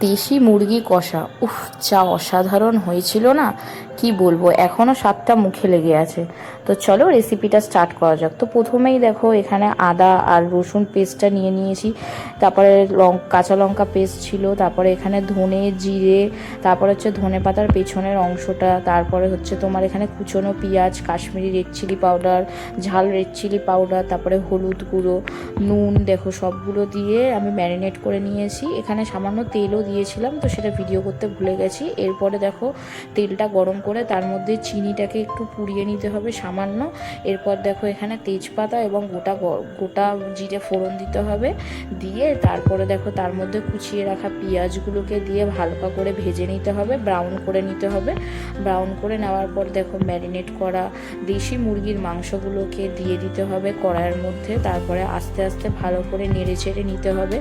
দেশি মুরগি কষা, উফ, যা অসাধারণ হয়েছিল না, কি বলবো, এখনও স্বাদটা মুখে লেগে আছে। তো চলো রেসিপিটা স্টার্ট করা যাক। তো প্রথমেই দেখো এখানে আদা আর রসুন পেস্টটা নিয়ে নিয়েছি, তারপরে কাঁচা লঙ্কা পেস্ট ছিল, তারপরে এখানে ধনে জিরে, তারপরে হচ্ছে ধনে পাতার পেছনের অংশটা, তারপরে হচ্ছে তোমার এখানে কুচনো পেঁয়াজ, কাশ্মীরি রেড চিলি পাউডার, ঝাল রেড চিলি পাউডার, তারপরে হলুদ গুঁড়ো, নুন, দেখো সবগুলো দিয়ে আমি ম্যারিনেট করে নিয়েছি। এখানে সামান্য তেলও দিয়েছিলাম, তো সেটা ভিডিও করতে ভুলে গেছি। এরপরে দেখো তেলটা গরম করে তার মধ্যে চিনিটাকে একটু পুড়িয়ে নিতে হবে সামান্য। এরপর দেখো এখানে তেজপাতা এবং গোটা জিরে ফোড়ন দিতে হবে, দিয়ে তারপরে দেখো তার মধ্যে কুচিয়ে রাখা পেঁয়াজগুলোকে দিয়ে হালকা করে ভেজে নিতে হবে, ব্রাউন করে নিতে হবে। ব্রাউন করে নেওয়ার পর দেখো ম্যারিনেট করা দেশি মুরগির মাংসগুলোকে দিয়ে দিতে হবে কড়াইয়ের মধ্যে, তারপরে আস্তে আস্তে ভালো করে নেড়ে চেড়ে নিতে হবে,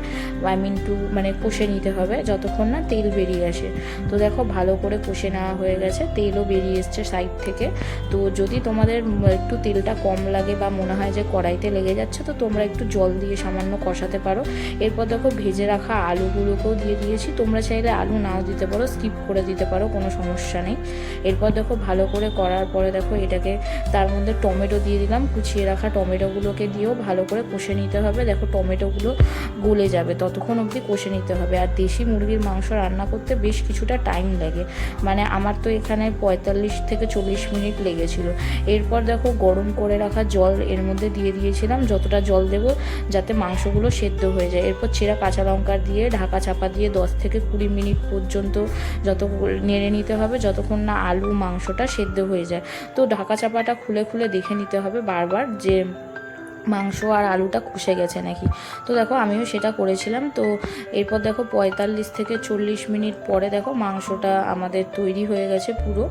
মানে কষে নিতে হবে যতক্ষণ না তেল বেরিয়ে আসে। তো দেখো ভালো করে কষে নেওয়া হয়ে গেছে, তেলও বেরিয়ে এসছে সাইড থেকে। তো যদি তোমাদের একটু তেলটা কম লাগে বা মনে হয় যে কড়াইতে লেগে যাচ্ছে, তো তোমরা একটু জল দিয়ে সামান্য কষাতে পারো। এরপর দেখো ভেজে রাখা আলুগুলোকেও দিয়ে দিয়েছি, তোমরা চাইলে আলু নাও দিতে পারো, স্কিপ করে দিতে পারো, কোনো সমস্যা নেই। এরপর দেখো ভালো করে করার পরে দেখো এটাকে তার মধ্যে টমেটো দিয়ে দিলাম, কুচিয়ে রাখা টমেটোগুলোকে দিয়েও ভালো করে কষে নিতে হবে। দেখো টমেটোগুলো গলে যাবে ততক্ষণ অবধি কষে নিতে হবে। আর দেশি মুরগির মাংস রান্না করতে বেশ কিছুটা টাইম লাগে, মানে আমার তো এখানে 45 থেকে 40 মিনিট লেগেছিল। এরপর দেখো গরম করে রাখা জল এর মধ্যে দিয়ে দিয়েছিলাম, যতটা জল দেবো যাতে মাংসগুলো সেদ্ধ হয়ে যায়। এরপর ছেঁড়া কাঁচা লঙ্কা দিয়ে ঢাকা চাপা দিয়ে 10 থেকে 20 মিনিট পর্যন্ত যত নেড়ে নিতে হবে যতক্ষণ না আলু মাংসটা সেদ্ধ হয়ে যায়। তো ঢাকা চাপাটা খুলে খুলে দেখে নিতে হবে বারবার যে মাংস আর আলুটা কষে গেছে নাকি। তো দেখো আমিও সেটা করেছিলাম। তো এরপর দেখো 45 থেকে 40 মিনিট পরে দেখো মাংসটা আমাদের তৈরি হয়ে গেছে পুরো।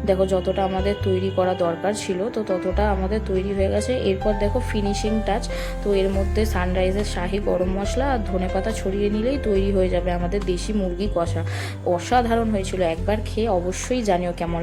দেখো যতটা আমাদের তৈরি করা দরকার ছিল তো ততটা আমাদের তৈরি হয়ে গেছে। এরপর দেখো ফিনিশিং টাচ, তো এর মধ্যে সানরাইজের শাহি গরম মশলা আর ধনেপাতা ছড়িয়ে নিলেই তৈরি হয়ে যাবে আমাদের দেশি মুরগি কষা। অসাধারণ হয়েছিল, একবার খেয়ে অবশ্যই জানিও কেমন।